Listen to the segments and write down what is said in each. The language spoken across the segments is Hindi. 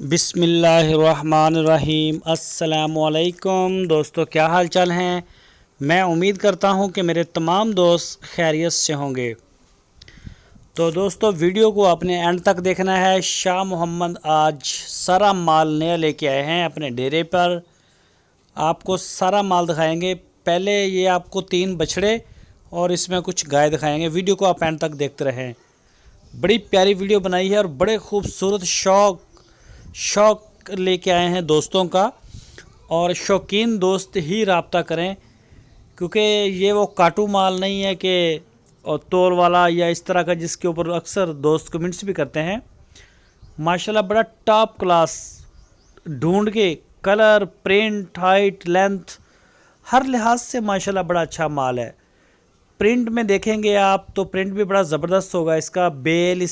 बिस्मिल्लाहिर्रहमानिर्रहीम। अस्सलामुअलैकुम दोस्तों, क्या हाल चाल हैं। मैं उम्मीद करता हूं कि मेरे तमाम दोस्त खैरियत से होंगे। तो दोस्तों, वीडियो को आपने एंड तक देखना है। शाह मोहम्मद आज सारा माल नया लेके आए हैं अपने डेरे पर। आपको सारा माल दिखाएंगे। पहले ये आपको 3 बछड़े और इसमें कुछ गाय दिखाएंगे। वीडियो को आप एंड तक देखते रहें। बड़ी प्यारी वीडियो बनाई है और बड़े खूबसूरत शौक लेके आए हैं दोस्तों का। और शौकीन दोस्त ही रब्ता करें, क्योंकि ये वो काटू माल नहीं है कि और तोल वाला या इस तरह का, जिसके ऊपर अक्सर दोस्त कमेंट्स भी करते हैं। माशाल्लाह बड़ा टॉप क्लास ढूंढ के कलर, प्रिंट, हाइट, लेंथ, हर लिहाज से माशाल्लाह बड़ा अच्छा माल है। प्रिंट में देखेंगे आप तो प्रिंट भी बड़ा ज़बरदस्त होगा। इसका बेल,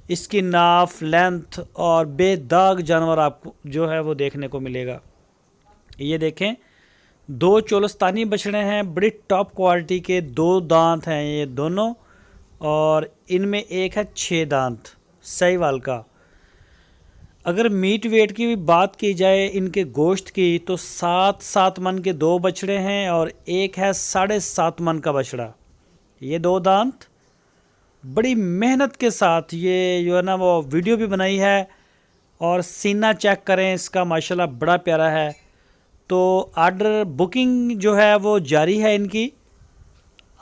इसकी नाफ, लेंथ और बेदाग जानवर आपको जो है वो देखने को मिलेगा। ये देखें, 2 चोलस्तानी बछड़े हैं, बड़ी टॉप क्वालिटी के। 2 दांत हैं ये दोनों, और इनमें एक है 6 दांत साहिवाल का। अगर मीट वेट की भी बात की जाए इनके गोश्त की, तो 7 मन के 2 बछड़े हैं और एक है 7.5 मन का बछड़ा। ये 2 दांत बड़ी मेहनत के साथ ये जो है ना वो वीडियो भी बनाई है। और सीना चेक करें इसका, माशाल्लाह बड़ा प्यारा है। तो आर्डर बुकिंग जो है वो जारी है इनकी।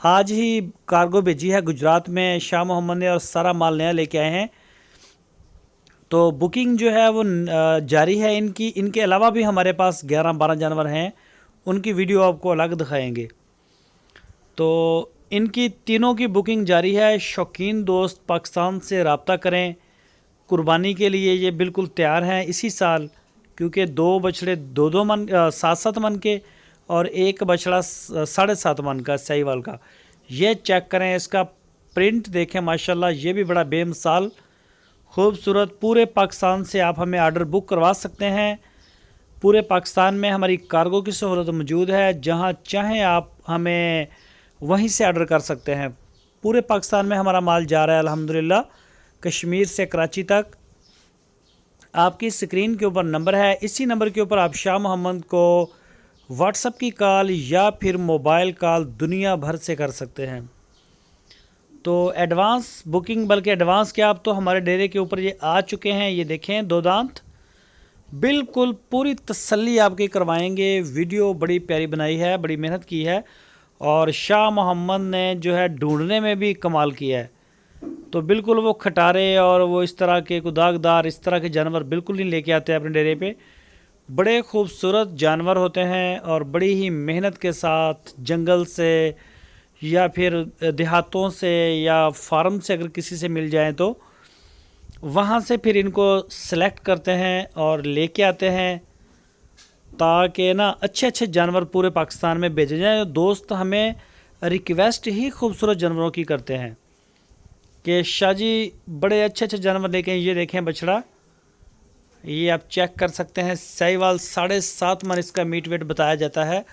आज ही कार्गो भेजी है गुजरात में शाह मोहम्मद ने, और सारा माल नया लेके आए हैं। तो बुकिंग जो है वो जारी है इनकी। इनके अलावा भी हमारे पास 11-12 जानवर हैं, उनकी वीडियो आपको अलग दिखाएंगे। तो इनकी तीनों की बुकिंग जारी है। शौकीन दोस्त पाकिस्तान से रब्ता करें। कुर्बानी के लिए ये बिल्कुल तैयार हैं इसी साल, क्योंकि 2 बछड़े 2-2 मन 7-7 मन के और एक बछड़ा 7.5 मन का साहिवाल का। ये चेक करें, इसका प्रिंट देखें, माशाल्लाह ये भी बड़ा बेमिसाल खूबसूरत। पूरे पाकिस्तान से आप हमें आर्डर बुक करवा सकते हैं। पूरे पाकिस्तान में हमारी कार्गो की सहूलत मौजूद है। जहां चाहें आप हमें वहीं से ऑर्डर कर सकते हैं। पूरे पाकिस्तान में हमारा माल जा रहा है अल्हम्दुलिल्लाह, कश्मीर से कराची तक। आपकी स्क्रीन के ऊपर नंबर है, इसी नंबर के ऊपर आप शाह मोहम्मद को व्हाट्सएप की कॉल या फिर मोबाइल कॉल दुनिया भर से कर सकते हैं। तो एडवांस बुकिंग, बल्कि एडवांस क्या, आप तो हमारे डेरे के ऊपर ये आ चुके हैं। ये देखें 2 दांत, बिल्कुल पूरी तसल्ली आपकी करवाएंगे। वीडियो बड़ी प्यारी बनाई है, बड़ी मेहनत की है। और शाह मोहम्मद ने जो है ढूंढने में भी कमाल किया है। तो बिल्कुल वो खटारे और वो इस तरह के कुदागदार इस तरह के जानवर बिल्कुल नहीं लेके आते अपने डेरे पे। बड़े खूबसूरत जानवर होते हैं और बड़ी ही मेहनत के साथ जंगल से या फिर देहातों से या फार्म से अगर किसी से मिल जाएं तो वहाँ से फिर इनको सेलेक्ट करते हैं और लेके आते हैं, ताकि ना अच्छे जानवर पूरे पाकिस्तान में भेजे जाएं। दोस्त हमें रिक्वेस्ट ही खूबसूरत जानवरों की करते हैं कि शाह जी बड़े अच्छे जानवर लेके। ये देखें बछड़ा, ये आप चेक कर सकते हैं, साहिवाल 7.5 मन इसका मीट वेट बताया जाता है।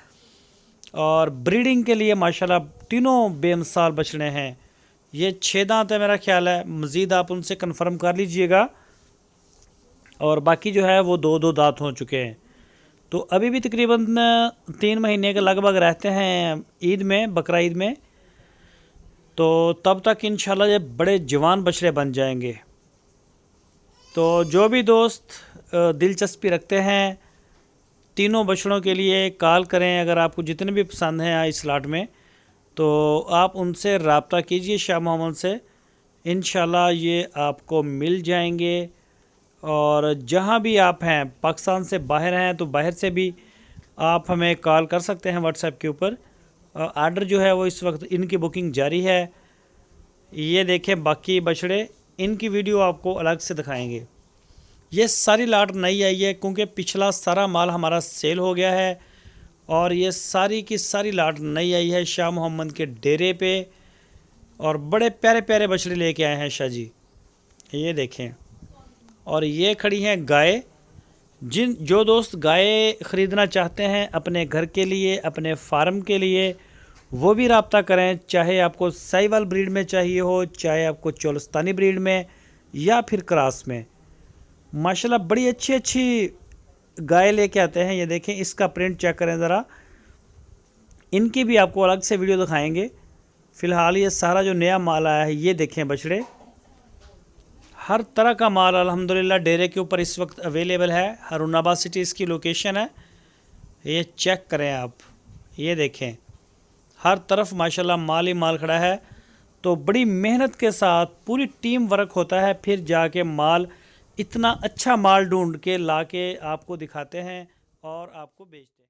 और ब्रीडिंग के लिए माशाल्लाह तीनों बेमिसाल बछड़े हैं। ये 6 दांत है मेरा ख्याल है, मज़ीद आप उनसे कंफर्म कर लीजिएगा। और बाकी जो है वो 2-2 दांत हो चुके हैं। तो अभी भी तकरीबन 3 महीने के लगभग रहते हैं ईद में, बकरा ईद में। तो तब तक इंशाल्लाह ये बड़े जवान बछड़े बन जाएंगे। तो जो भी दोस्त दिलचस्पी रखते हैं तीनों बछड़ों के लिए कॉल करें। अगर आपको जितने भी पसंद हैं इस लाट में, तो आप उनसे रब्ता कीजिए शाह मोहम्मद से। इंशाल्लाह ये आपको मिल जाएंगे। और जहां भी आप हैं, पाकिस्तान से बाहर हैं तो बाहर से भी आप हमें कॉल कर सकते हैं व्हाट्सएप के ऊपर। आर्डर जो है वो इस वक्त इनकी बुकिंग जारी है। ये देखें बाकी बछड़े, इनकी वीडियो आपको अलग से दिखाएंगे। ये सारी लाट नई आई है, क्योंकि पिछला सारा माल हमारा सेल हो गया है। और ये सारी की सारी लाट नई आई है शाह मोहम्मद के डेरे पे। और बड़े प्यारे प्यारे बछड़े लेके आए हैं शाह जी, ये देखें। और ये खड़ी हैं गाय। जो दोस्त गाय ख़रीदना चाहते हैं अपने घर के लिए, अपने फार्म के लिए, वो भी रब्ता करें। चाहे आपको साहिवाल ब्रीड में चाहिए हो, चाहे आपको चोलस्तानी ब्रीड में या फिर क्रॉस में। माशाल्लाह बड़ी अच्छी अच्छी गाय लेके आते हैं। ये देखें, इसका प्रिंट चेक करें ज़रा। इनकी भी आपको अलग से वीडियो दिखाएंगे। फ़िलहाल ये सारा जो नया माल आया है, ये देखें बछड़े। हर तरह का माल अल्हम्दुलिल्लाह डेरे के ऊपर इस वक्त अवेलेबल है। हारूनाबाद सिटी इसकी लोकेशन है। ये चेक करें आप, ये देखें हर तरफ माशाल्लाह माल ही माल खड़ा है। तो बड़ी मेहनत के साथ पूरी टीम वर्क होता है, फिर जाके माल, इतना अच्छा माल ढूंढ के ला के आपको दिखाते हैं और आपको बेचते हैं।